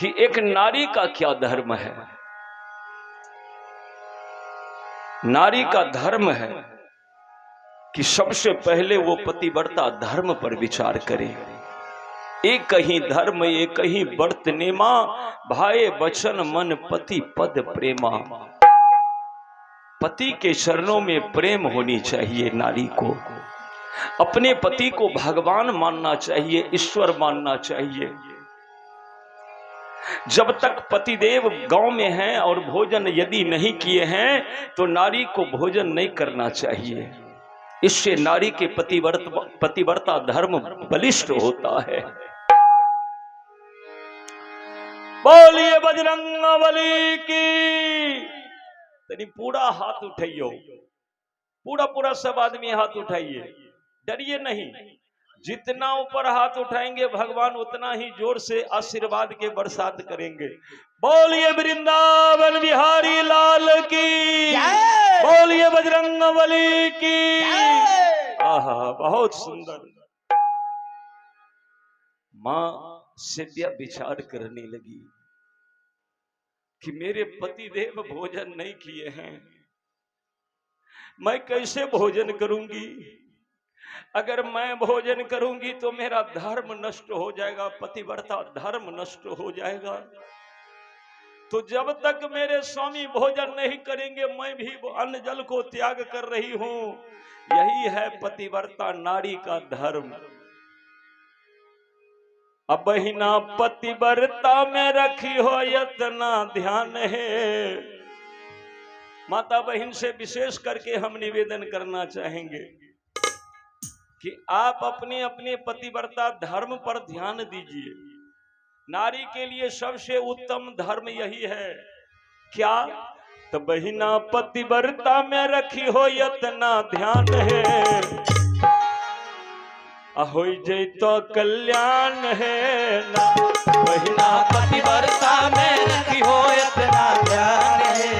कि एक नारी का क्या धर्म है। नारी का धर्म है कि सबसे पहले वो पतिव्रता धर्म पर विचार करे। एक ही धर्म एक ही व्रत नेमा, भाए वचन मन पति पद प्रेमा। पति के चरणों में प्रेम होनी चाहिए नारी को। अपने पति को भगवान मानना चाहिए, ईश्वर मानना चाहिए। जब तक पतिदेव गांव में हैं और भोजन यदि नहीं किए हैं तो नारी को भोजन नहीं करना चाहिए। इससे नारी के पतिव्रता धर्म बलिष्ठ होता है। बोलिए बजरंगबली की। तनी पूरा हाथ उठाइयो, पूरा सब आदमी हाथ उठाइए, डरिए नहीं। जितना ऊपर हाथ उठाएंगे भगवान उतना ही जोर से आशीर्वाद के बरसात करेंगे। बोलिए वृंदावन बिहारी लाल की, बोलिए बजरंगबली की। आहा, बहुत सुंदर। मां सिद्धिया विचार करने लगी कि मेरे पति देव भोजन नहीं किए हैं, मैं कैसे भोजन करूंगी। अगर मैं भोजन करूंगी तो मेरा धर्म नष्ट हो जाएगा, पतिव्रता धर्म नष्ट हो जाएगा। तो जब तक मेरे स्वामी भोजन नहीं करेंगे मैं भी अन्न जल को त्याग कर रही हूं। यही है पतिव्रता नारी का धर्म। अब बहिना पतिव्रता में रखी हो इतना ध्यान है। माता बहन से विशेष करके हम निवेदन करना चाहेंगे कि आप अपने अपने पतिव्रता धर्म पर ध्यान दीजिए। नारी के लिए सबसे उत्तम धर्म यही है। क्या? तो बहिना पतिव्रता में रखी हो इतना ध्यान है, हो जय तो कल्याण है ना। बहिना पतिव्रता में रखी हो इतना ध्यान है,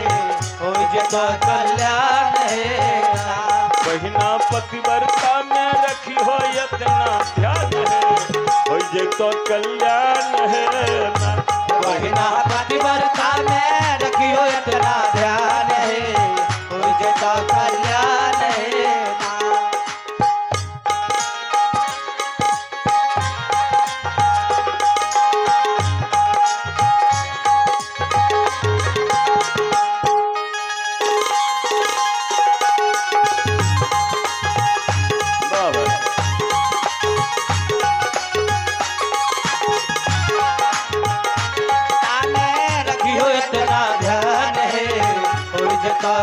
हो जय तो कल्याण है ना। बहिना पतिव्रता में रखी हो इतना ध्यान है, हो जय तो कल्याण है ना। बहिना पतिव्रता में रखी हो इतना ध्यान है, हो जय तो कल्याण है ना।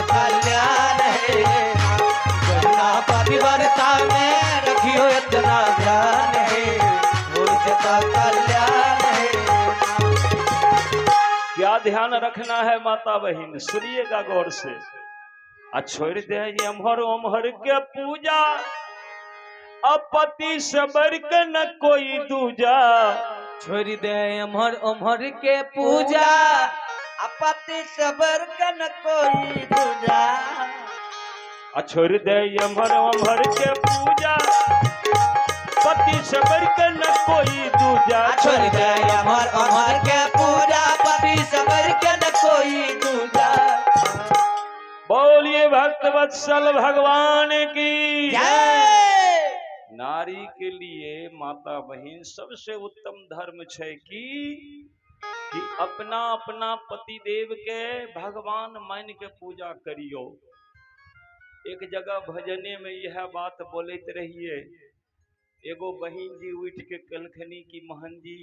कल्याण है बहिना पतिव्रता में रखियो इतना ध्यान है, हो जता कल्याण है। क्या ध्यान रखना है माता बहन, सुनिएगा गौर से। छोड़ दे अमहर अमहर के पूजा, अपति सबर के न कोई दूजा। छोड़ दे अमहर अमहर के पूजा, अपति सबर के न कोई दूजा। छोड़ दे अमहर अमहर के पूजा, पति सबर के न कोई दूजा। छोड़ दे अमहर अमहर के पूजा, पति सबर के न कोई दूजा। बोलिए भक्त वत्सल भगवान की जय। नारी के लिए माता बहन सबसे उत्तम धर्म है कि अपना अपना पतिदेव के भगवान मान के पूजा करियो। एक जगह भजने में यह बात बोलते रहिए। एगो बहिन जी उठ के कहलखनी कि महन जी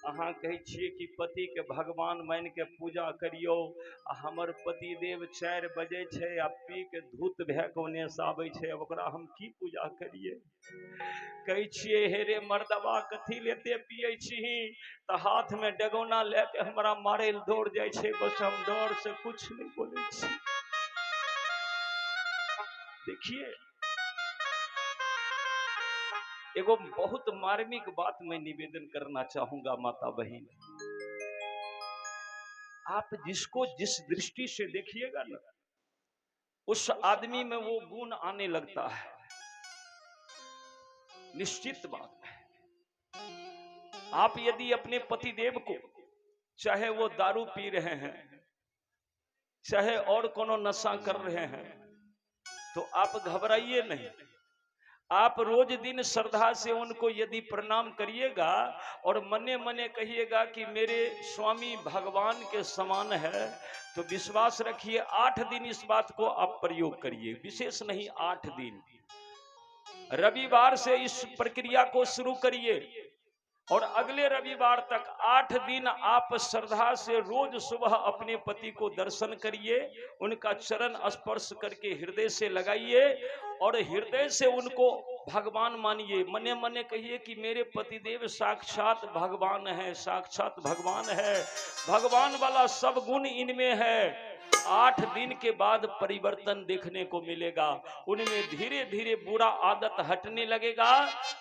अहाँ कहे छिए कि पति के भगवान मान के पूजा करियो, हमर पतिदेव 4 बजे छे आ पी के धूत भे के ओने से आबै छे, अब ओकरा हम की पूजा करिए। कहे छिए हे रे मर्दवा कथी लेते पिए छी, तो हाथ में डगौना लेके हमरा मारे दौड़ जाए छे, बस हम डर से कुछ नहीं बोले छी। देखिए एगो बहुत मार्मिक बात मैं निवेदन करना चाहूंगा माता बहन। आप जिसको जिस दृष्टि से देखिएगा ना उस आदमी में वो गुण आने लगता है, निश्चित बात है। आप यदि अपने पतिदेव को चाहे वो दारू पी रहे हैं, चाहे और कोनो नशा कर रहे हैं, तो आप घबराइए नहीं। आप रोज दिन श्रद्धा से उनको यदि प्रणाम करिएगा और मने मने कहिएगा कि मेरे स्वामी भगवान के समान है, तो विश्वास रखिए 8 दिन इस बात को आप प्रयोग करिए, विशेष नहीं 8 दिन। रविवार से इस प्रक्रिया को शुरू करिए और अगले रविवार तक 8 दिन आप श्रद्धा से रोज सुबह अपने पति को दर्शन करिए, उनका चरण स्पर्श करके हृदय से लगाइए और हृदय से उनको भगवान मानिए। मने मने कहिए कि मेरे पतिदेव साक्षात भगवान है, साक्षात भगवान है, भगवान वाला सब गुण इनमें है। 8 दिन के बाद परिवर्तन देखने को मिलेगा, उनमें धीरे धीरे बुरा आदत हटने लगेगा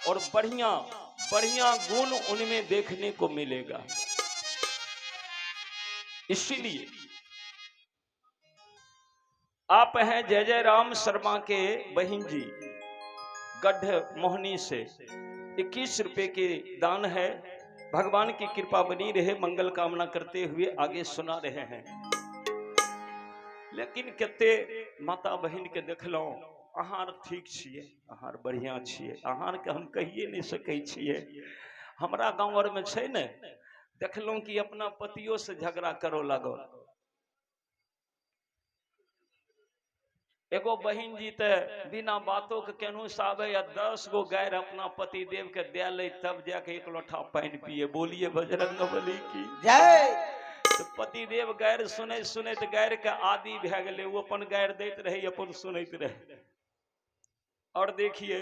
और बढ़िया बढ़िया गुण उनमें देखने को मिलेगा। इसीलिए आप हैं जय जय राम शर्मा के बहन जी, गढ़ मोहनी से 21 रुपए के दान है। भगवान की कृपा बनी रहे, मंगल कामना करते हुए आगे सुना रहे हैं। लेकिन कते माता बहन के देखलो आहार ठीक छिए, आहार बढ़िया छिए, आहार के हम कहिए नहीं सकै छिए। हमरा गाँव और में छै ने, देखलो कि अपना पतियों से झगड़ा करो लागो। एगो बहन जी ते बिना बातों के केनहू से आवे या 10 गो गायर अपना पति देव के दे ले, तब जाके 1 लोटा पानी पिए। बोलिए बजरंगबली की जय। तो पति देव गायर सुने सुने तो गायर के आदि भे गए, वो अपन गायर देते रहे, अपन सुनते रहे। और देखिए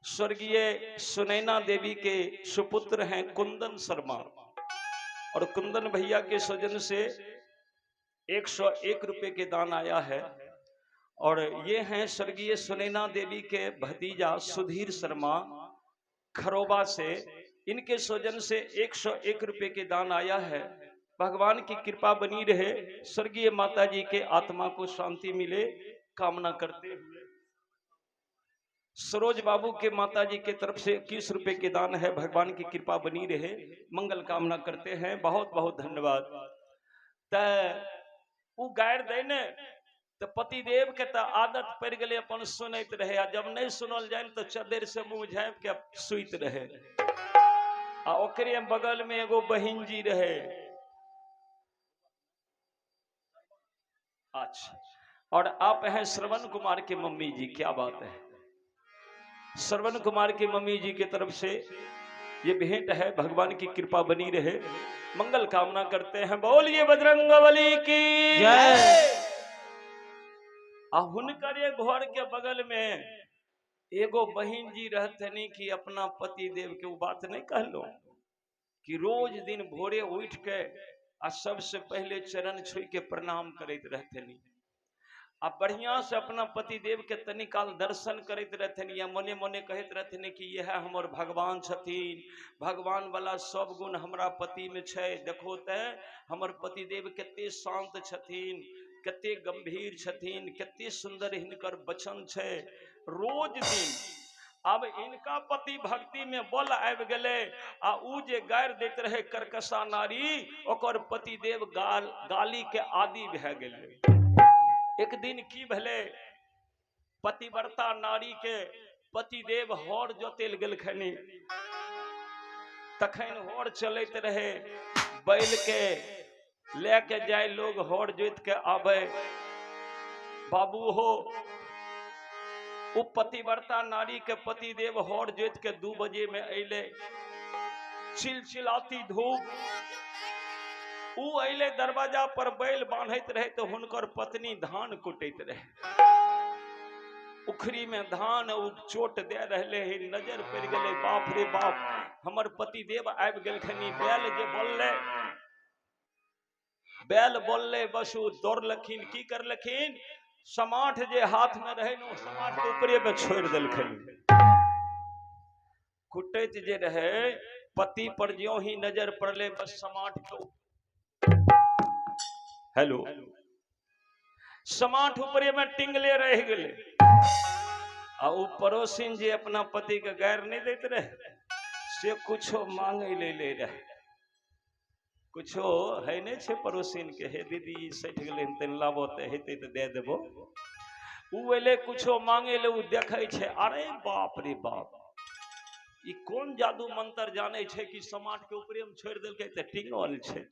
स्वर्गीय सुनैना देवी के सुपुत्र हैं कुंदन शर्मा, और कुंदन भैया के स्वजन से 101 रुपए के दान आया है। और ये हैं स्वर्गीय सुनैना देवी के भतीजा सुधीर शर्मा खरोबा से, इनके स्वजन से 101 रुपए के दान आया है। भगवान की कृपा बनी रहे, स्वर्गीय माता जी के आत्मा को शांति मिले कामना करते हुए। सरोज बाबू के माता जी के तरफ से 21 रुपए के दान है। भगवान की कृपा बनी रहे, मंगल कामना करते हैं, बहुत बहुत धन्यवाद। उ गायर देने तो पति देव के तो आदत पड़ गए अपन सुनत रहे, आ जब नहीं सुनल जाए तो चदर से मुंह झाँप के सुत रहे। आ ओकरे बगल में एगो बहन जी रहे। अच्छा, और आप हैं श्रवण कुमार के मम्मी जी, क्या बात है। श्रवण कुमार की मम्मी जी की तरफ से ये भेंट है। भगवान की कृपा बनी रहे, मंगल कामना करते हैं। बोलिए बजरंगबली की जय। हुनकर ये घर के बगल में एगो बहन जी रहते कि अपना पति देव के बात नहीं कहलो कि रोज दिन भोरे उठ के आ सबसे पहले चरण छुई के प्रणाम करते रहते, आ बढ़िया से अपना पति देव के तनी काल दर्शन करते रहते, या मने मने कहते रहते कि यह हमर भगवान छथिन, भगवान वाला सब गुण हमरा पति में छै। देखो ते हमर पति देव केते शांत छथिन, केते गंभीर छथिन, केते सुंदर हिनकर वचन छै। रोज दिन अब इनका पति भक्ति में बल आबि गेले, आ उ जे गारि दैत रहे कर्कशा नारी, ओकर पति देव गाली के आदि भे गेले। एक दिन की भले, पतिव्रता नारी के पति देव हर जोतेल गेलखिन, तखन हर चलते रहे, बैल के लेके जाए लोग, हर जोत के आवे। बाबू हो, उ पतिव्रता नारी के पति देव हर जोत के 2 बजे में अले, चिलचिलाती धूप। उ अले दरवाजा पर बैल बांधत रहे तो हुनकर पत्नी धान कुटैत रहे। उखरी में धान उ चोट दे रहे हैं, नजर पड़ गए, बाप रे बाप, हमर पति देव आबि गेलखिन। बैल जे बोलले, बैल बोलले, बस उ दौड़लखिन, की करलखिन, समाठ जे हाथ में रहे न, समाठ के ऊपरे में छोड़ देलखिन। कुटैत जे रहे, पति पर ज्यों ही नजर पड़ले, बस समाठ के हेलो समाठ ऊपरे में टिंगले रह गए। आ उ पड़ोसिन जे अपना पति के गायर नहीं देते रहे, से कुछो मांगे ले रहे। कुछो है नहीं छे पड़ोसिन के, हे दीदी सठ गेलै तन लाबो ते हेतै तऽ दे देबो। उ एले कुछो मांगे ले, उ देखै छे, अरे बाप रे बाप, ई कोन जादू मंत्र जाने छे कि समाट के ऊपरे में छोड़ देलकै तऽ टिंगल छे।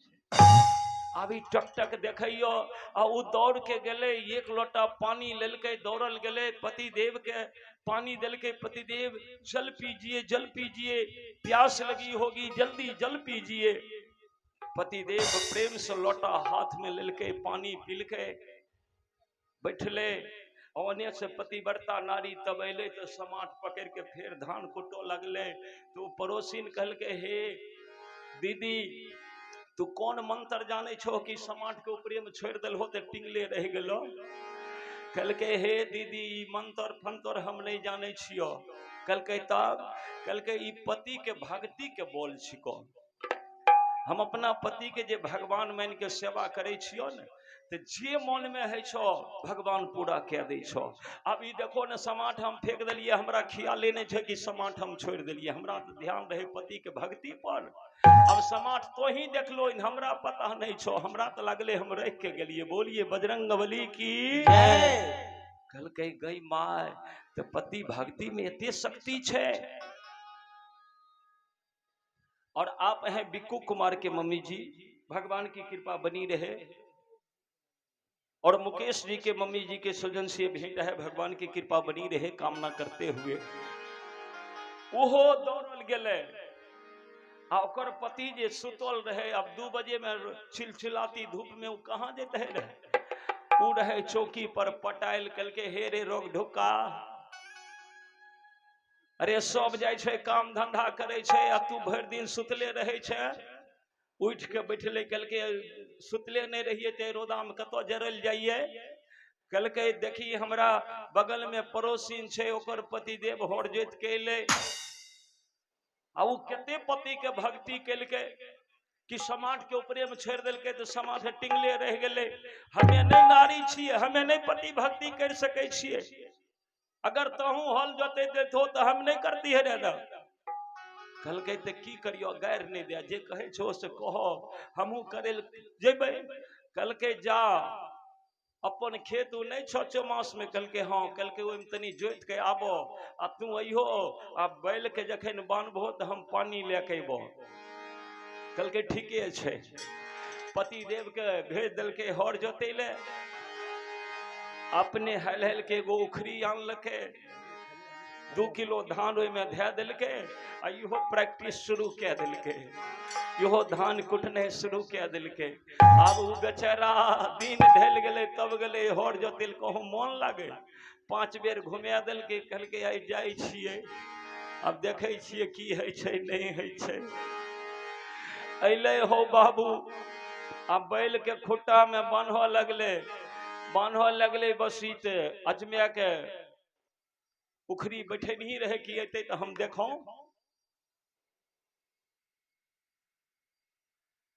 अभी टक टक देखियो, आ उ दौड़ के गेले, एक लोटा पानी लेलकै, दौड़ल गेले, पति देव के पानी देलकै, पति देव जल पीजिए, जल पीजिए, प्यास लगी होगी, जल्दी जल पीजिए। पति देव प्रेम से लोटा हाथ में लेलकै, पानी पीलकै, बैठले। ओने से पतिव्रता नारी तब अले तो समाट पकड़ के फिर धान कुटो लगले। तो पड़ोसिन कहलके, हे दीदी तू कौन मंत्र जाने छो कि समाट के ऊपरे में छोड़ दिल हो तो टिंगले रह गेलो। कहलके, हे दीदी ई मंत्र फंतर हम नहीं जाने छियो। कहलके तब, कहलके ई पति के भक्ति के बोल छिको, हम अपना पति के जे भगवान मान के सेवा करे छियो ने, तो जे मन में है छो भगवान पूरा कह दे छो। अब ई देखो ने समाट हम फेंक दिलिए, हमरा ख्याले नहीं छे कि समाट हम छोड़ दिलिए, हमरा तो ध्यान रहे पति के भक्ति पर। अब समाट तो ही देख लो, हमरा पता नहीं छो, हमरा तो लगले हम रख के गेलिए। बोलिए बजरंगबली की जय। कहलकै गई माय, तो पति भक्ति में एते शक्ति छे। और आप हैं बिक्कू कुमार के मम्मी जी, भगवान की कृपा बनी रहे। और मुकेश जी के मम्मी जी के स्वजन से भेंट है, भगवान की कृपा बनी रहे कामना करते हुए। ओहो दौड़ल गेले, ओकर पति जे सुतल रहे, अब 2 बजे में चिलचिलाती धूप में वो कहाँ जेते रहे, उ रहे चौकी पर पटाइल। कहलके, हे रे रोग ढुक्का, अरे सब जाय छे काम धंधा करे छे, आ तू भर दिन सुतले रहे छे। उठ के बैठले, कहलके सुतले नहीं रहिए ते रोदा में कतो जरल जाइए। कहलके देखी हमरा बगल में पड़ोसिन छे, ओकर पति देव होड़ जोत के अइले, आ उ कते पति के भक्ति केलके कि समाट के ऊपरे में छोड़ देलके, तो समाट टिंगले रह गेले। हमें नहीं नारी छिए, हमें नहीं पति भक्ति कर सके छिए, अगर तहू हल जोते देतो तो हम नहीं करती है ना। कहलकै तो की करियो, गैर नहीं दे, जे कहे छो से कहो, हमहू करे जेबे। कहलकै जा अपन खेत उ नहीं छो चौमास में। कहलकै हाँ। कहलकै ओइम तनी जोत के आबो, आ तू अइहो, आ बैल के जखन बांधबो तो हम पानी लेके अइबो। कहलकै ठीके छे। पति देव के भेज देलकै हर जोते ले, अपने हल हल के एगो उखरी आनलकै, 2 किलो धान ओहि में धै देलकै, आ इहो प्रैक्टिस शुरू कह देलकै, इहो धान कुटने शुरू कह देलकै। अब उ बेचारा दिन ढल गेलै, तब गेलै हर जोतिल, कहूँ मन लागे, 5 बेर घुमा देलकै। कहलकै आई जाइ छियै, अब देखे छियै की है छै नहीं है छै। अइले हो बाबू, अब बैल के खुट्टा में बांधो लगले, बसीत अजमे के उखरी बैठे नहीं रहे कि अते तो हम देखो।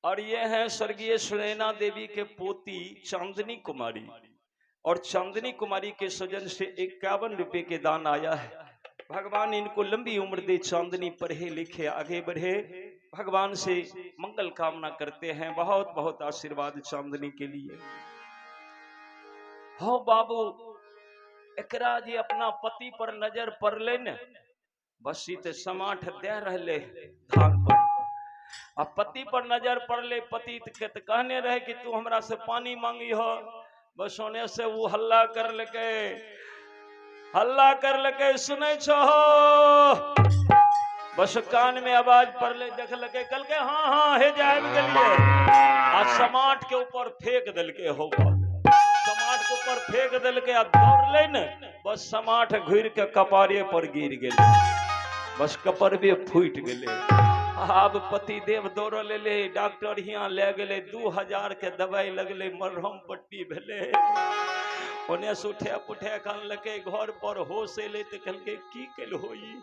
और ये है स्वर्गीय सुनैना देवी के पोती चांदनी कुमारी, और चांदनी कुमारी के स्वजन से 51 रुपए के दान आया है। भगवान इनको लंबी उम्र दे, चांदनी पढ़े लिखे आगे बढ़े, भगवान से मंगल कामना करते हैं। बहुत बहुत आशीर्वाद चांदनी के लिए। हो बाबू, एकरा जी अपना पति पर नजर पड़ले न, बस ते समाठ दे रहले धान पर, अब पति पर नजर पड़ले। पति के तो कहने रहे कि तू हमरा से पानी मांगी हो, बस होने से वो हल्ला कर लगे, सुने छो, बस कान में आवाज पड़ले, देख लगे, कल के हाँ हाँ हे जाए गलिए, आ समाट के ऊपर फेंक दिलके हो, समाट के ऊपर फेंक दिलके, आ दौड़ले न, बस समाट घुर के कपारे पर गिर गेले, बस कपरबे फूट गेले। अब पति देव दौड़ ले, डॉक्टर यहाँ ले गए, 2000 के दवाई लगले, मरहम पट्टी भेले। ओने से उठे पुठे कहलके घर पर होश एले, तो कहलके की कल होई,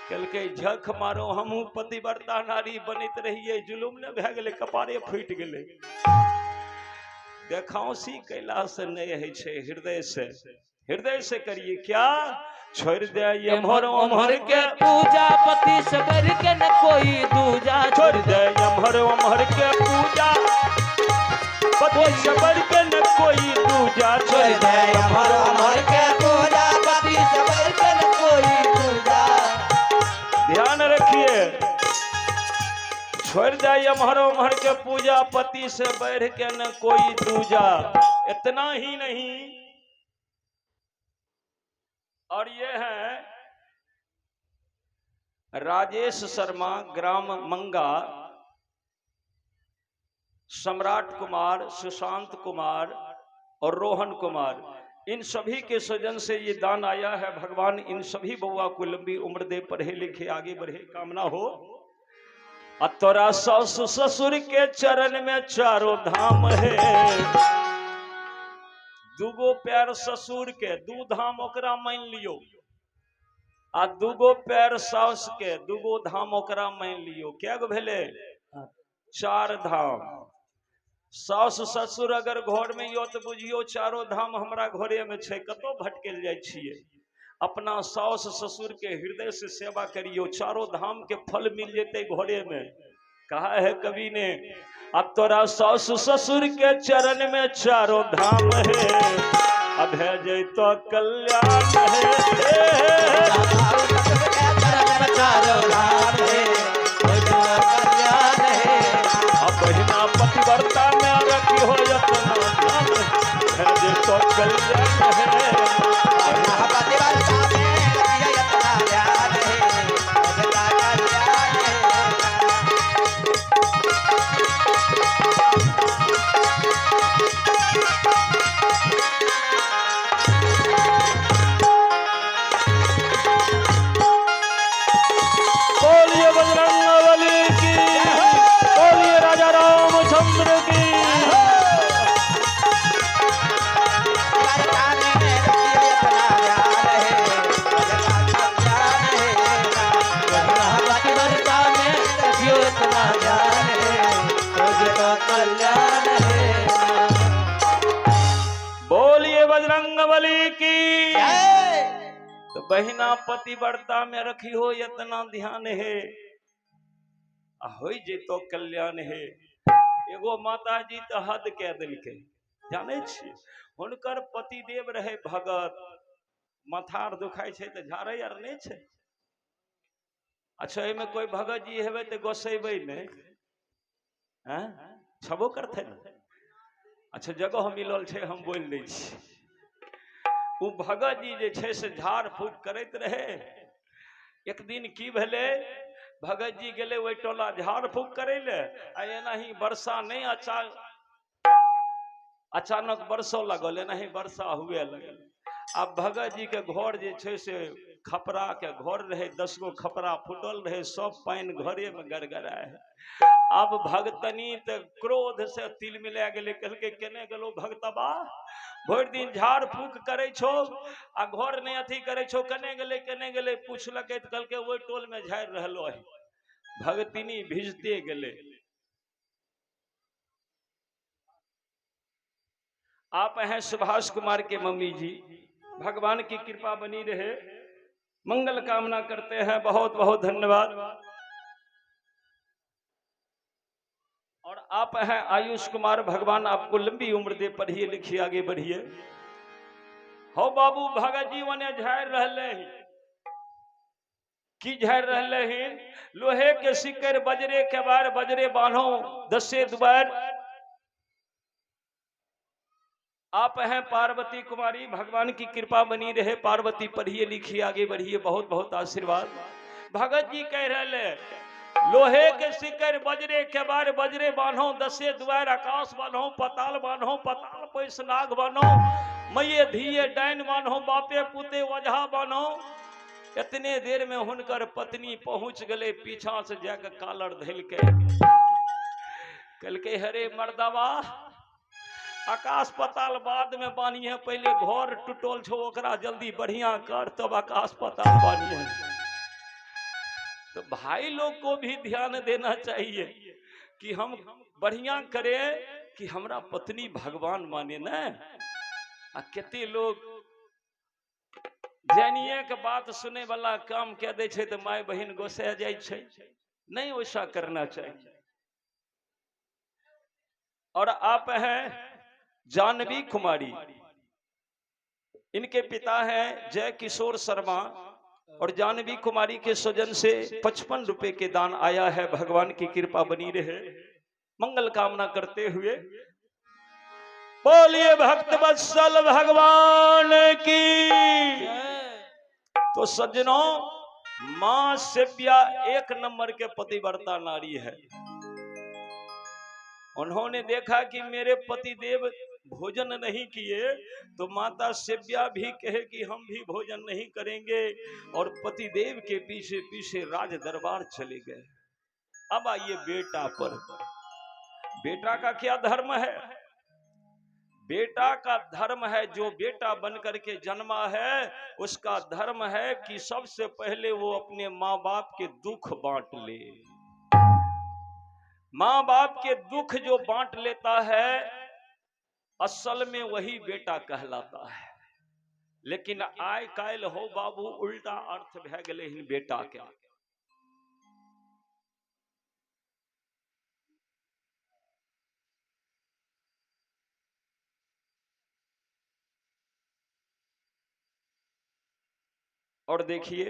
कहलके झक मारो, हमहू पतिव्रता नारी बनित रहिए, जुलुम न भे गेले, कपारे फूट गेले। देखांसी कैला से नहीं है छे, हृदय से हृदय से करिए क्या, छोड़ दे यमहर अमहर ओमहर के के, पूजा पति सबर के न कोई दूजा, छोड़ दे यमहर ओमहर के पूजा पति सबर के न कोई दूजा, छोड़ दे अमहर अमहर के पूजा पति सबर के न कोई दूजा। ध्यान रखिए, छोड़ दे यमहर ओमहर के पूजा पति से बढ़ के न कोई दूजा। इतना ही नहीं, और ये है राजेश शर्मा, ग्राम मंगा, सम्राट कुमार, सुशांत कुमार और रोहन कुमार, इन सभी के सजन से ये दान आया है। भगवान इन सभी बउआ को लंबी उम्र दे, पढ़े लिखे आगे बढ़े, कामना हो। तोरा सास ससुर के चरण में चारों धाम है, दूगो पैर ससुर के, दू धाम ओकरा मान लियो, आ दूगो पैर सास के, दूगो धाम ओकरा मान लियो। क्या गो भेले? 4 धाम। सास ससुर अगर घर में यो तो बुझियो चारों धाम हमरा घरे में छे, कतो भटकेल जाय छिए। अपना सास ससुर के हृदय से सेवा करियो, चारों धाम के फल मिल जेते घरे में। कहा है कवि ने, अब तोरा सास ससुर के चरण में चारों धाम है, अब है जय तो कल्याण है। अब बहिना पतिव्रता में रखी हो यतना ध्यान, है जय तो कल्याण है। बोलिए बजरंगबली की, बोलिए राजा रामचंद्र की। बोलिए बजरंगबली की। तो बहिना पतिव्रता में रखी हो इतना ध्यान है, हो जे तो कल्याण है। एगो माता जी तो हद कह दिलके, जाने छी हुनकर पतिदेव रहे भगत, माथार दुखाई छे तो झाड़े आर नहीं छे। अच्छा एमे कोई भगत जी हेबे तो गोसेबे नहीं, हैं छबो करथे न। अच्छा जगह मिलल छे हम बोल दै छी। उ भगत जी जे छे से झाड़ फूक करैत रहे। एक दिन की भेले, भगत जी गेले वही टोला झाड़ फूक करे ले, आ एनाही वर्षा नहीं, अचानक बरसो लगल, एनाही वर्षा हुए लगल। अब भगत जी के घर जे छे से खपरा के घर रहे, 10 गो खपरा फुटल रहे, सब पानी घरे में गड़गड़ाए है। अब भगतनी तो क्रोध से तिल मिला गेले, कहलके केने गेलो भगतबा, भर दिन झाड़ फूक करे छो आ घर नहीं अथी करे छो, कने गेले पूछलके तो कहलके वही टोल में झाड़ रहलो है। भगतिनी भिजते गेले। आप हैं सुभाष कुमार के मम्मी जी, भगवान की कृपा बनी रहे, मंगल कामना करते हैं, बहुत बहुत धन्यवाद। और आप हैं आयुष कुमार, भगवान आपको लंबी उम्र दे, पढ़िए लिखिए आगे बढ़िए। हो बाबू भगत जी वने झाड़ रहले की झाड़ रहले हैं, लोहे के सिक्कर बजरे के बार, बजरे बांधो 10 दुबार। आप हैं पार्वती कुमारी, भगवान की कृपा बनी रहे, पार्वती पढ़िए लिखिए आगे बढ़िए, बहुत बहुत आशीर्वाद। भगत जी कह रहे लोहे के सिक्कर बजरे के बार, बजरे बांधो 10 द्वार, आकाश बांधो पताल बांधो, पताल पैस नाग बांधो, मैये धिये डाइन बांधो, बापे पुते वजहा बांधो। इतने देर में हुनकर पत्नी पहुंच गले, पीछा से जाकर कालर धैल के कल के हरे मर्दवा, आकाश पताल बाद में बानिए, पहले घर टूटल छो ओकरा जल्दी बढ़िया कर, तब आकाश पताल बानिए। तो भाई लोग को भी ध्यान देना चाहिए कि हम बढ़िया करें कि हमरा पत्नी भगवान माने न। केते लोग ध्यानिए के बात सुने वाला काम कह दे छे तो माय बहन गोसा जाय छे। नहीं वैसा करना चाहिए। और आप हैं जानवी कुमारी, इनके पिता हैं जय किशोर शर्मा, और जानवी कुमारी के स्वजन से 55 रुपए के दान आया है। भगवान की कृपा बनी रहे, मंगल कामना करते हुए बोलिए भक्त वत्सल भगवान की। तो सज्जनों, मां सेव्या एक नंबर के पतिव्रता नारी है। उन्होंने देखा कि मेरे पतिदेव भोजन नहीं किए तो माता सेव्या भी कहे कि हम भी भोजन नहीं करेंगे, और पतिदेव के पीछे पीछे राज दरबार चले गए। अब आइए बेटा पर। बेटा का क्या धर्म है? बेटा का धर्म है, जो बेटा बनकर के जन्मा है उसका धर्म है कि सबसे पहले वो अपने माँ बाप के दुख बांट ले। माँ बाप के दुख जो बांट लेता है असल में वही बेटा कहलाता है। लेकिन आय काल हो बाबू उल्टा अर्थ भे गए बेटा के। और देखिए,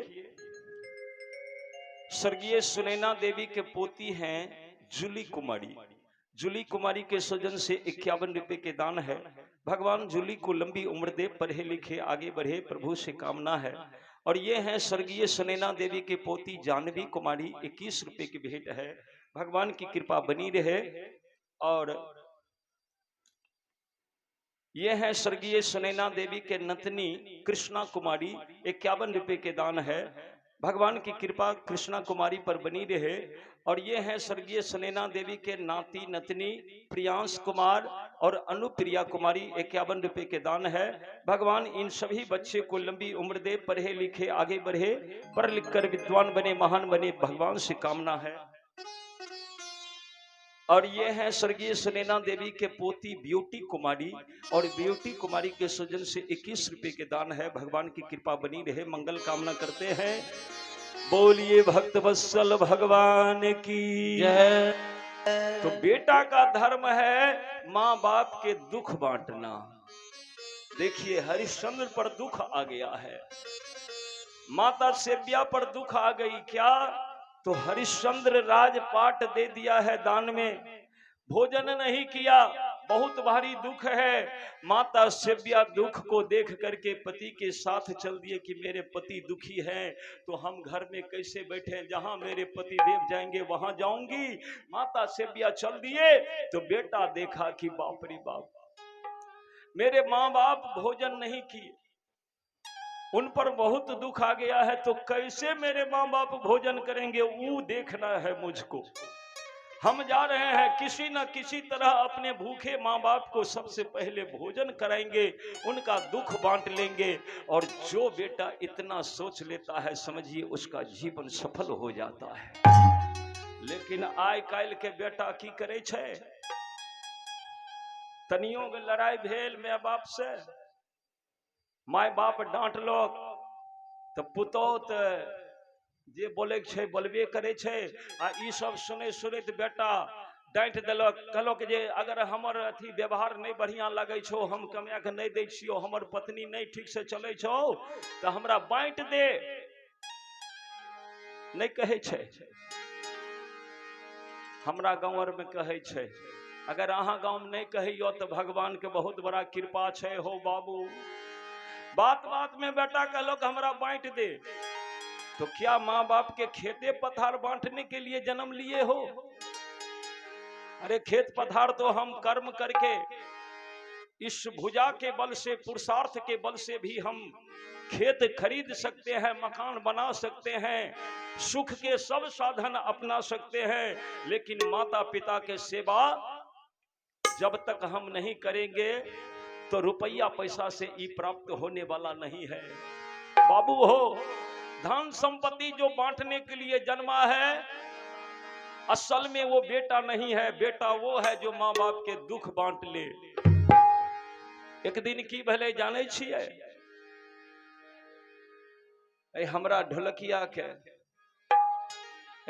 स्वर्गीय सुनैना देवी के पोती हैं जूली कुमारी। जूली कुमारी के स्वजन से 51 रुपए के दान है। भगवान जूली को लंबी उम्र दे, पढ़े लिखे आगे बढ़े, प्रभु से कामना है। और ये हैं स्वर्गीय सुनैना देवी के पोती जानवी कुमारी, 21 रुपए की भेंट है। भगवान की कृपा बनी रहे। और ये है स्वर्गीय सुनैना देवी के नतनी कृष्णा कुमारी, 51 रुपए के दान है। भगवान की कृपा कृष्णा कुमारी पर बनी रहे। और ये है स्वर्गीय सुनैना देवी के नाती नतनी प्रियांश कुमार और अनुप्रिया कुमारी, 51 रुपए के दान है। भगवान इन सभी बच्चे को लंबी उम्र दे, पढ़े लिखे आगे बढ़े, पढ़ लिख कर विद्वान बने, महान बने, भगवान से कामना है। और ये है स्वर्गीय सुनैना देवी के पोती ब्यूटी कुमारी, और ब्यूटी कुमारी के स्वजन से 21 रुपए के दान है। भगवान की कृपा बनी रहे, मंगल कामना करते हैं। बोलिए भक्त वत्सल भगवान की जय। तो बेटा का धर्म है माँ बाप के दुख बांटना। देखिए हरिश्चंद्र पर दुख आ गया है, माता सेव्या पर दुख आ गई। क्या? तो हरिश्चंद्र राजपाट दे दिया है दान में, भोजन नहीं किया, बहुत भारी दुख है। माता सेव्या दुख को देख करके पति के साथ चल दिए कि मेरे पति दुखी हैं तो हम घर में कैसे बैठे, जहां मेरे पति देव जाएंगे वहां जाऊंगी। माता सेव्या चल दिए तो बेटा देखा कि बाप रे बाप, मेरे माँ बाप भोजन नहीं किए, उन पर बहुत दुख आ गया है, तो कैसे मेरे माँ बाप भोजन करेंगे वो देखना है मुझको। हम जा रहे हैं किसी न किसी तरह अपने भूखे माँ बाप को सबसे पहले भोजन कराएंगे, उनका दुख बांट लेंगे। और जो बेटा इतना सोच लेता है समझिए उसका जीवन सफल हो जाता है। लेकिन आय काल के बेटा की करे छे, तनियों के लड़ाई भेल माय बाप से, माय बाप डांट लो तो पुतौत जे बोले छे बोलबे करे छे। आ ई सब सुने सुनैत बेटा डांट देलक, कहलक जे अगर हमर अथी व्यवहार नहीं बढ़िया लगे छो, हम कमा के नहीं दै छियो, हमर पत्नी नहीं ठीक से चले छो तो हमरा बांट दे। नहीं कहे छे, हमरा गाँव में कहे छे। अगर अहाँ गाँव में नहीं कहियो तो भगवान के बहुत बड़ा कृपा छे हो बाबू। बात बात में बेटा कहलो कि हमरा बांट दे, तो क्या माँ बाप के खेते पथार बांटने के लिए जन्म लिए हो? अरे खेत पथार तो हम कर्म करके इस भुजा के बल से, पुरुषार्थ के बल से भी हम खेत खरीद सकते हैं, मकान बना सकते हैं, सुख के सब साधन अपना सकते हैं। लेकिन माता पिता के सेवा जब तक हम नहीं करेंगे तो रुपया पैसा से ही प्राप्त होने वाला नहीं है। बाबू हो, धन संपत्ति जो बांटने के लिए जन्मा है असल में वो बेटा नहीं है, बेटा वो है जो माँ बाप के दुख बांट ले। एक दिन की भले जाने छिए, हमरा ढोलकिया के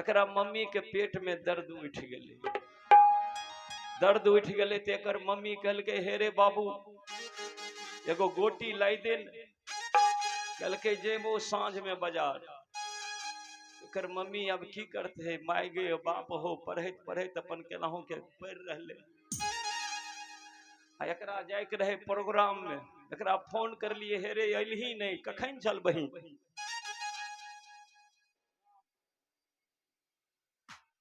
एकरा मम्मी के पेट में दर्द उठ गए, दर्द उठ गए तो एकर मम्मी कहल के हे रे बाबू एगो गोटी लाई दे, कहल के जेबो सांझ में बाजार। एकर मम्मी अब की करते है, माय गे बाप हो पढ़त पढ़त अपन केनाहू के पढ़ रहले, एकरा जाए के रहे प्रोग्राम में, एकरा फोन कर लिए हे रे अइलही नहीं, कखन चल बही।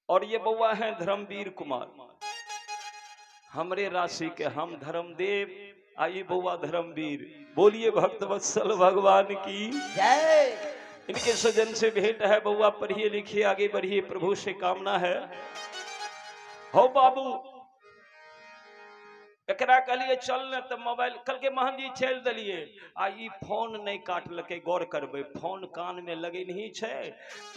और ये बउआ है धर्मवीर कुमार, हमरे राशि के, हम धर्मदेव आई बउआ धर्मवीर। बोलिए भक्त वत्सल भगवान की जय। इनके सजन से भेंट है बउआ, पढ़िए लिखिए आगे बढ़िए, प्रभु से कामना है। हो बाबू एकरा कहलिए चल न तो मोबाइल, कल के महन जी चल दिलिए आ ई फोन नहीं काटलके, गौर करबे फोन कान में लगे नहीं छे।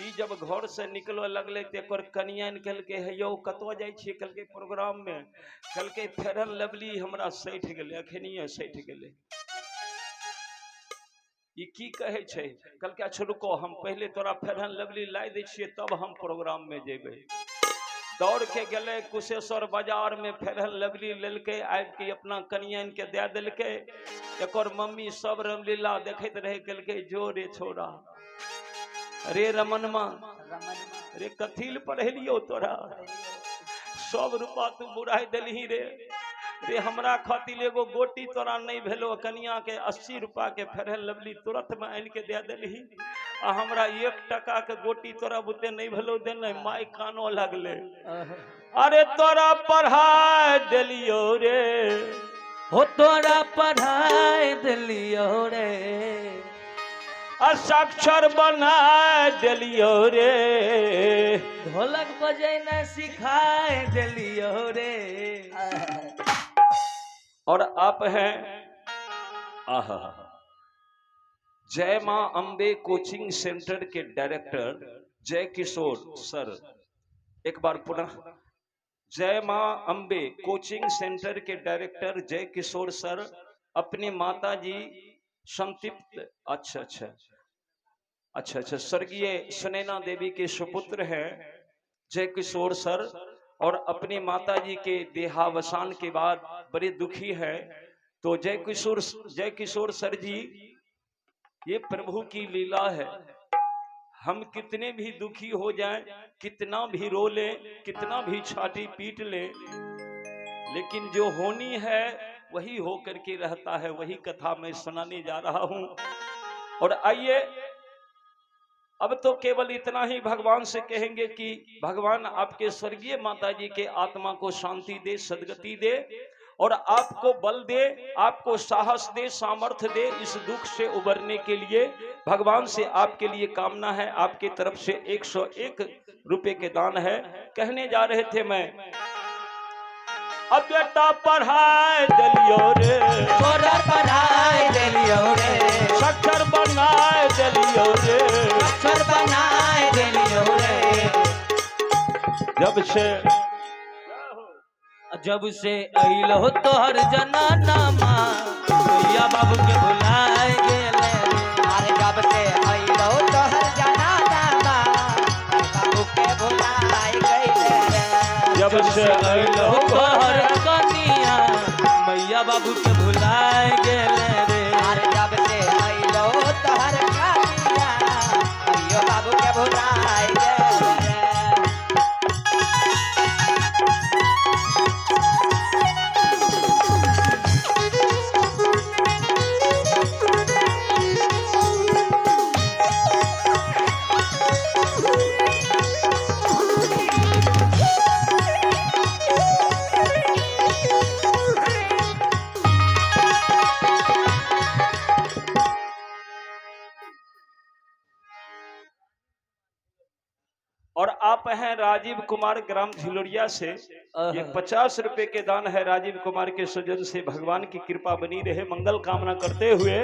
ई जब घर से निकलो लगले तो एकर कनिया कहल के हे यौ कतो जाय छी, कल के प्रोग्राम में, कल के फेरन लवली हमरा सैठ गेले, अखनिए सैठ गेले। ई की कहे छे, कल के अच्छा रुको हम पहले तोरा फेरन लवली लाई दे छिए तब हम प्रोग्राम में जेबे। दौड़ के गले कुशेश्वर बाजार में फेरन लवली लेलके, आबि के अपना कनियन के दे दिलके। एकर मम्मी सब रामलीला देखत रहे, कहलके जो रे छोरा, अरे रमनमा अरे कथील पढ़ेलियो तोरा, 100 रुपया तू बुढ़ाई दिलही रे, रे हमरा खातिर एगो गोटी तोरा नहीं भेलो, कनिया के 80 रुपया के फेरन लवली तुरंत में आन के दे दिलही, आ हमरा 1 टका के गोटी तोरा बुते नहीं भेलो देने। माय कानो लगले, अरे तोरा पढ़ाई दिलियो रे, हो तोरा पढ़ाई दिलियो रे, साक्षर बना दिलियो रे, ढोलक बजाना सिखाए दिलियो रे। और आप हैं आहा जय मां अंबे कोचिंग सेंटर के डायरेक्टर जय किशोर सर। एक बार पुनः जय मां अंबे कोचिंग सेंटर के डायरेक्टर जय किशोर सर अपनी माता जी संतृप्त अच्छा स्वर्गीय सुनैना देवी के सुपुत्र हैं जय किशोर सर, और अपनी माता जी के देहावसान के बाद बड़े दुखी है। तो जय किशोर सर जी, ये प्रभु की लीला है, हम कितने भी दुखी हो जाएं, कितना भी रो ले, कितना भी छाती पीट ले, लेकिन जो होनी है वही हो करके रहता है। वही कथा मैं सुनाने जा रहा हूं। और आइए अब तो केवल इतना ही भगवान से कहेंगे कि भगवान आपके स्वर्गीय माता जी के आत्मा को शांति दे, सद्गति दे, और आपको बल दे, आपको साहस दे, सामर्थ्य दे इस दुख से उबरने के लिए। भगवान से आपके लिए कामना है, आपकी तरफ से 101 रुपए के दान है। कहने जा रहे थे मैं, अब बेटा पढ़ाई दिलियो रे, तोरा पढ़ाई दिलियो रे, साक्षर बनाए दिलियो रे, अक्षर बनाए दिलियो रे। जब से अइलो तोहर जनाना माँ, भैया बाबू के भुलाए गेले रे। अरे जब से अइलो तोहर जनाना माँ, बाबू के भुलाए गेले रे। जब से अइलो तोहर कनिया, मैया बाबू के भुलाए गेले रे। अरे जब से अइलो तोहर कनिया, मैया बाबू के भुलाए गेले रे। और आप हैं राजीव कुमार ग्राम झिलोरिया से, ये 50 रुपए के दान है राजीव कुमार के सजन से। भगवान की कृपा बनी रहे, मंगल कामना करते हुए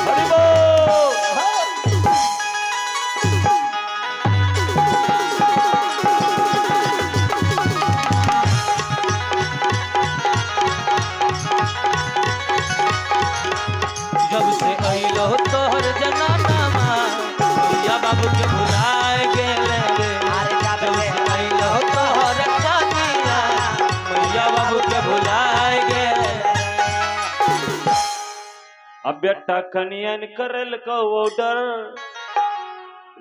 हरि बोल। बेटा कनियन करल को ऑर्डर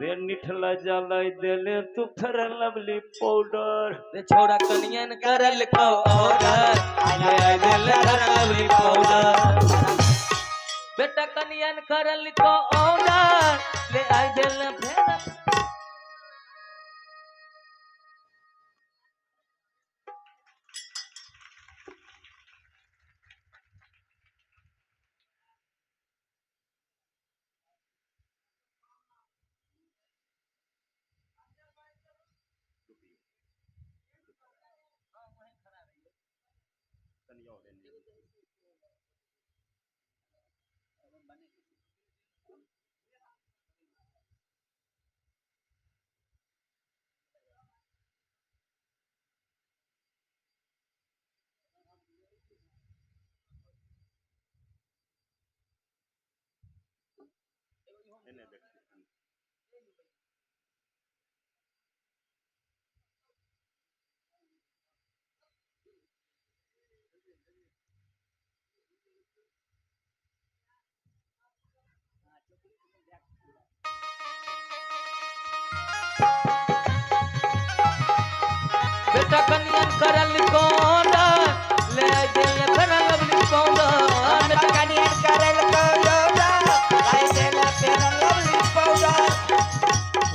रे निठला जाला देले तू फिर लवली पाउडर रे छोड़ा कनियन करल को ऑर्डर ले आई दिल कर लवली पाउडर बेटा कनियन करल को ऑर्डर ले आई दिल फिर बेटा कनियन करल को ऑर्डर ले आई दिल कर लवली पाउडर बेटा कनियन करल को ऑर्डर आई दिल फिर लवली पाउडर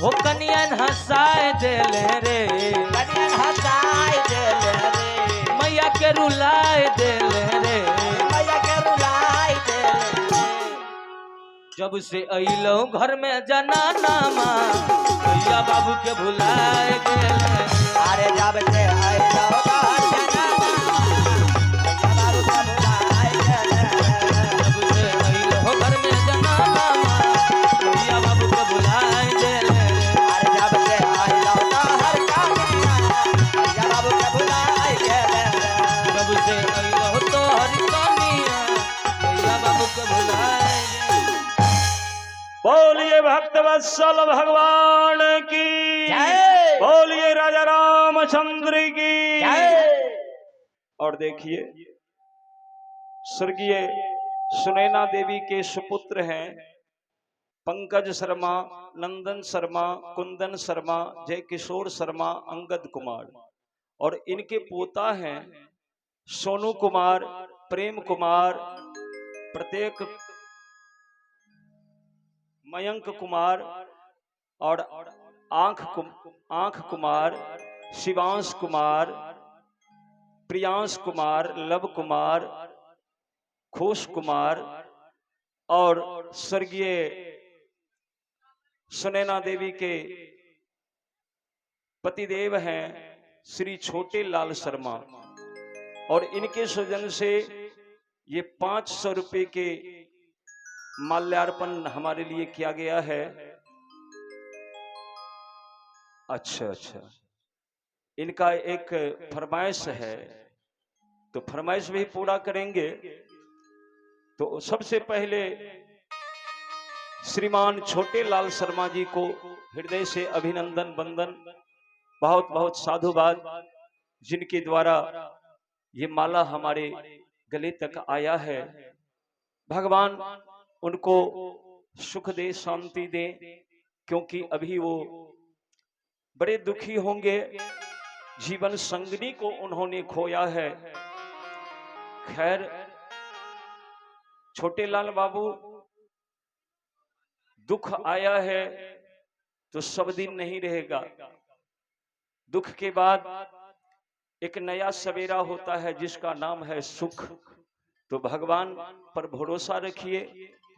हो कनियन हंसाए दिल रे कनियन हंसाए दिल रे मैया के रुलाए दिल रे मैया के रुलाए दिल जब से अइलो घर में जनाना मां भैया बाबू के भुलाए गेल अरे जब से अइलो घर जनाना भैया बाबू के भुलाए गेल जब से अइलो घर में जनाना मां भैया बाबू के भुलाए गेल अरे जब से अइलो घर का भैया बाबू के भुलाए गेल जब से अइलो तो हर कनिया भैया बाबू के भुलाए बोलिए भक्त वत्सल भगवान की जय बोलिए राजा रामचंद्र की जय और देखिए स्वर्गीय सुनैना देवी के सुपुत्र हैं पंकज शर्मा, नंदन शर्मा, कुंदन शर्मा, जय किशोर शर्मा, अंगद कुमार और इनके पोता हैं सोनू कुमार, प्रेम कुमार, प्रत्येक मयंक कुमार और आंख कुमार, शिवांश कुमार, प्रियांश कुमार, लव कुमार, खुश कुमार और स्वर्गीय सुनैना देवी के पतिदेव हैं श्री छोटे लाल शर्मा और इनके स्वजन से ये 500 रुपए के माल्यार्पण हमारे लिए किया गया है। अच्छा अच्छा, इनका एक फरमाइश है तो फरमाइश भी पूरा करेंगे। तो सबसे पहले श्रीमान छोटे लाल शर्मा जी को हृदय से अभिनंदन वंदन, बहुत बहुत साधुवाद, जिनके द्वारा ये माला हमारे गले तक आया है। भगवान उनको सुख दे, शांति दे, क्योंकि अभी वो बड़े दुखी होंगे, जीवन संगनी को उन्होंने खोया है। खैर छोटे लाल बाबू, दुख आया है तो सब दिन नहीं रहेगा, दुख के बाद एक नया सवेरा होता है जिसका नाम है सुख। तो भगवान पर भरोसा रखिए,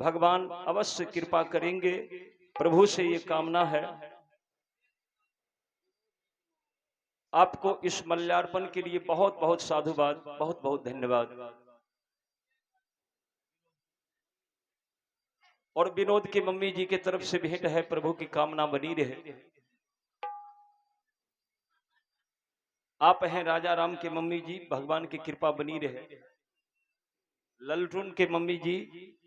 भगवान अवश्य कृपा करेंगे, प्रभु से ये कामना है। आपको इस माल्यार्पण के लिए बहुत बहुत साधुवाद, बहुत बहुत धन्यवाद। और विनोद की मम्मी जी की तरफ से भेंट है, प्रभु की कामना बनी रहे। आप हैं राजा राम के मम्मी जी, भगवान की कृपा बनी रहे। ललटून के मम्मी जी,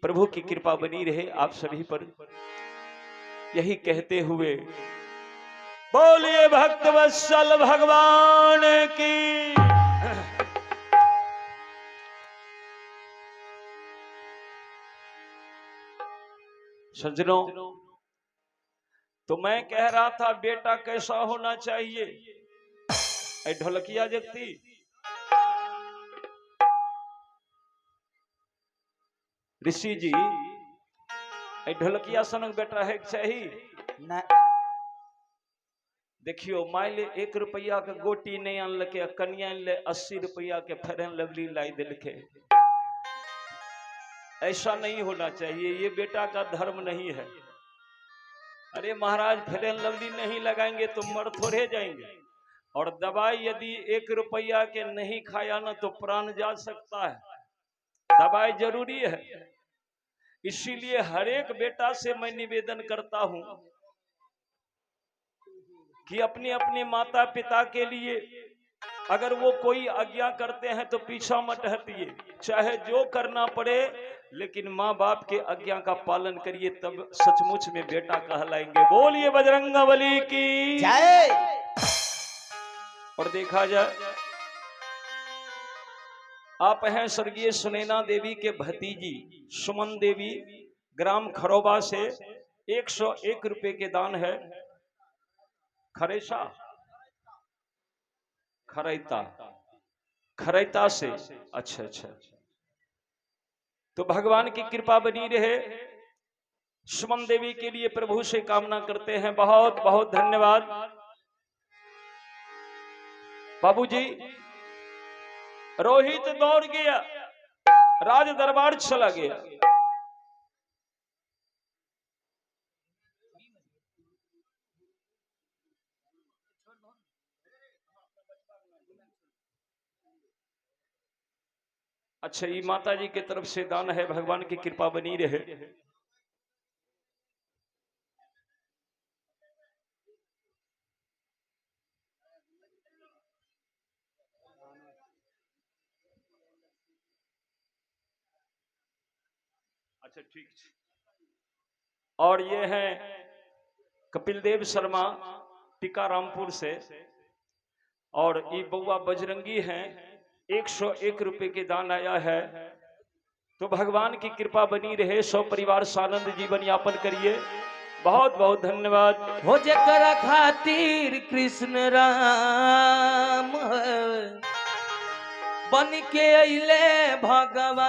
प्रभु की कृपा बनी रहे आप सभी पर, यही कहते हुए बोलिए भक्त वत्सल भगवान की। सज्जनों, तो मैं कह रहा था बेटा कैसा होना चाहिए। ऐ ढोलकिया जगती, ऋषि जी, ऐ ढोलकिया सनक बेटा है चाहिए। देखियो माइले 1 रुपया के गोटी नहीं अनलके, कन्या ले 80 रुपया के फेरन लवली लाई दिलके। ऐसा नहीं होना चाहिए, ये बेटा का धर्म नहीं है। अरे महाराज फेरन लवली नहीं लगाएंगे तो मर थोड़े जाएंगे। और दवाई यदि 1 रुपया के नहीं खाया ना तो प्राण जा सकता है, दवाई जरूरी है। इसीलिए हर एक बेटा से मैं निवेदन करता हूं कि अपने अपने माता पिता के लिए अगर वो कोई आज्ञा करते हैं तो पीछा मत हटिए, चाहे जो करना पड़े, लेकिन माँ बाप के आज्ञा का पालन करिए, तब सचमुच में बेटा कहलाएंगे। बोलिए बजरंगबली की जय। और देखा जाए, आप हैं स्वर्गीय सुनैना देवी के भतीजी सुमन देवी, ग्राम खरोबा से 101 रुपए के दान है। खरेसा खरैता से, अच्छा अच्छा। तो भगवान की कृपा बनी रहे, सुमन देवी के लिए प्रभु से कामना करते हैं। बहुत बहुत धन्यवाद बाबूजी। रोहित दौड़ गया, राज दरबार चला गया। अच्छा, ये माता जी की तरफ से दान है, भगवान की कृपा बनी रहे। अच्छा ठीक। और ये है कपिल देव शर्मा टीकारामपुर से, और ये बउआ बजरंगी हैं, 101 रुपए के दान आया है। तो भगवान की कृपा बनी रहे, सौ परिवार सानंद जीवन यापन करिए। बहुत बहुत धन्यवाद। हो जकरा खातिर कृष्ण राम बन के अइले भगवान,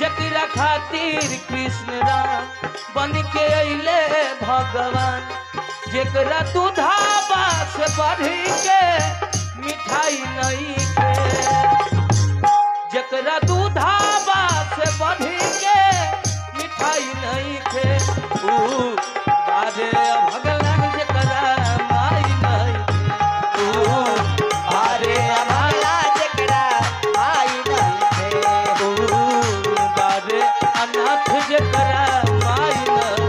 जकरा खातिर कृष्ण राम बन के अइले भगवान, जकरा दूधाबा से बढ़ के मिठाई नहीं खे, जकरा दूधाबा से बढ़ के मिठाई नहीं खे, बारे भगवान जकरा माई नहीं खे, बारे भगला जकरा माई नहीं खे, बारे अनाथ जकरा माई नहीं,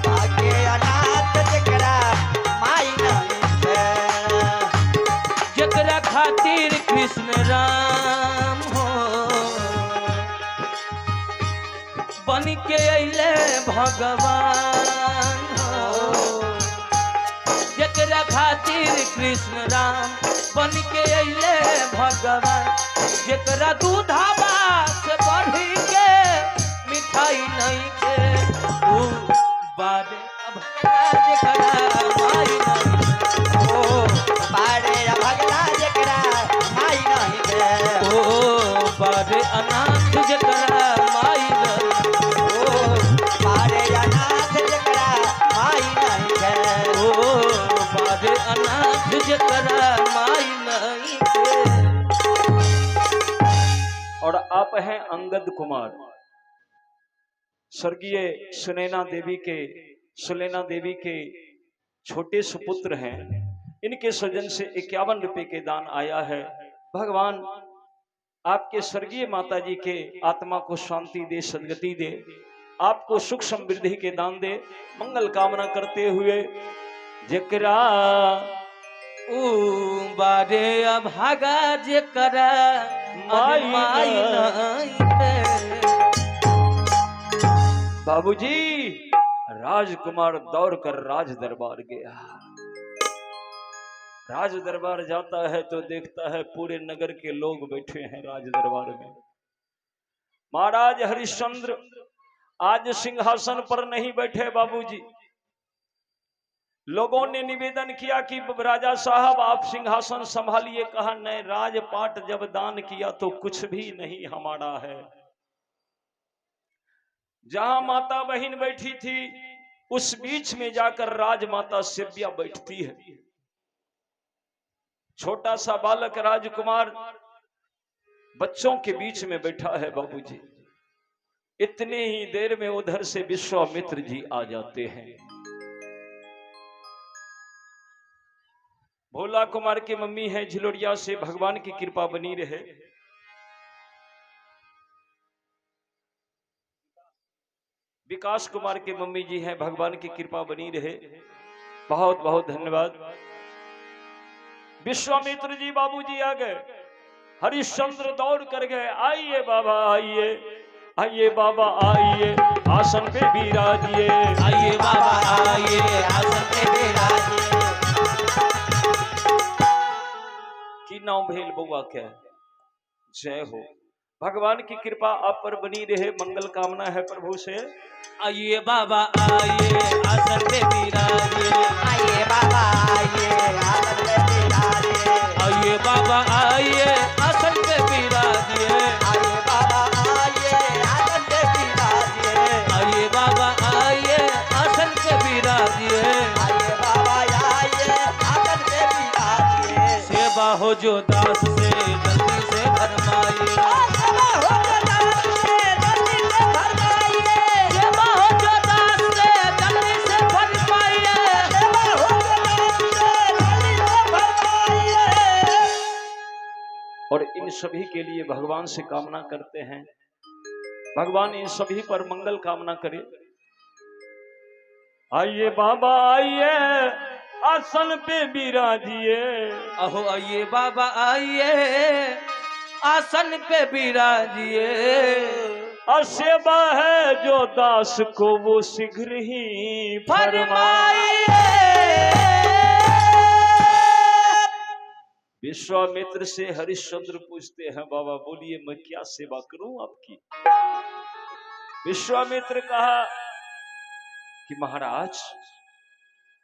बाके अनाथ जकरा माई नहीं खे, जकरा खातिर कृष्ण राम हो बन के अइले भगवान हो, जकरा खातिर कृष्ण राम बन के अइले भगवान, जकरा दूधाबा से बढ़ के मिठाई नहीं खे, बारे भगला जकरा माई नहीं, बारे भगला जकरा माई नहीं खे, बारे अनाथ जकरा माई नहीं, बारे अनाथ जकरा माई नहीं खे, बारे अनाथ जकरा माई नहीं खे। और आप हैं अंगद कुमार, स्वर्गीय सुनैना देवी के छोटे सुपुत्र हैं। इनके स्वजन से 51 रुपए के दान आया है। भगवान आपके स्वर्गीय माता जी के आत्मा को शांति दे, सदगति दे, आपको सुख समृद्धि के दान दे। मंगल कामना करते हुए जकरा बारे अभागा जकरा माई नहीं खे, बाबूजी राजकुमार दौड़कर राज दरबार गया। राज दरबार जाता है तो देखता है पूरे नगर के लोग बैठे हैं राज दरबार में। महाराज हरिश्चंद्र आज सिंहासन पर नहीं बैठे बाबूजी। लोगों ने निवेदन किया कि राजा साहब आप सिंहासन संभालिए। कहा नहीं, राजपाट जब दान किया तो कुछ भी नहीं हमारा है। जहां माता बहन बैठी थी उस बीच में जाकर राजमाता सेव्या बैठती है। छोटा सा बालक राजकुमार बच्चों के बीच में बैठा है बाबूजी। इतने ही देर में उधर से विश्वामित्र जी आ जाते हैं। भोला कुमार की मम्मी है झिलोड़िया से, भगवान की कृपा बनी रहे। विकास कुमार के मम्मी जी हैं, भगवान की कृपा बनी रहे। बहुत बहुत धन्यवाद। विश्वामित्र जी बाबूजी आ गए। हरिश्चंद्र दौड़ कर गए, आइए बाबा आइए, आइए बाबा आइए, आसन पे विराजिए, आइए बाबा आइए, आसन पे विराजिए। की नाम भेल बउआ क्या? जय हो। भगवान की कृपा आप पर बनी रहे, मंगल कामना है प्रभु से। आइए बाबा आइए, आसन पे विराजिए, आइए बाबा आइए, आसन पे विराजिए, आइए बाबा आइए, आसन पे विराजिए, आइए बाबा आइए, आसन पे विराजिए, आइए बाबा आइए, आसन पे विराजिए। आइए बाबा आइए, आसन पे विराजिए। सेवा हो जो दास से जल्दी से फरमाइए, सेवा हो जो दास से जल्दी से फरमाइए, सेवा हो जो दास से जल्दी से फरमाइए, सेवा हो जो दास से जल्दी से फरमाइए। और इन सभी के लिए भगवान से कामना करते हैं, भगवान इन सभी पर मंगल कामना करे। आइए बाबा आइए, आसन पे विराजिए, अहो आइए बाबा आइए, आसन पे विराजिए। सेवा है जो दास को वो शीघ्र ही फरमाए। विश्वामित्र से हरिश्चंद्र पूछते हैं, बाबा बोलिए मैं क्या सेवा करूं आपकी? विश्वामित्र कहा कि महाराज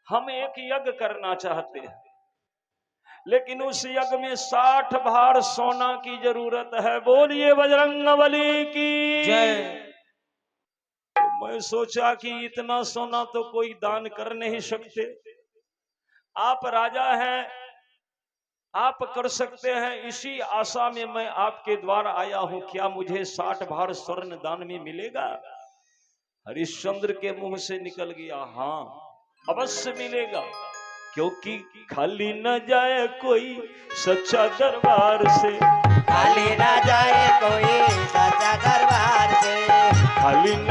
हम एक यज्ञ करना चाहते हैं, लेकिन उस यज्ञ में 60 भार सोना की जरूरत है। बोलिए बजरंगबली की जय। तो मैं सोचा कि इतना सोना तो कोई दान कर नहीं सकते, आप राजा हैं, आप कर सकते हैं। इसी आशा में मैं आपके द्वार आया हूं, क्या मुझे 60 भार स्वर्ण दान में मिलेगा? हरिश्चंद्र के मुंह से निकल गया, हाँ अवश्य मिलेगा, क्योंकि खाली न जाए कोई सच्चा दरबार से, खाली ना जाए कोई सच्चा दरबार से, खाली न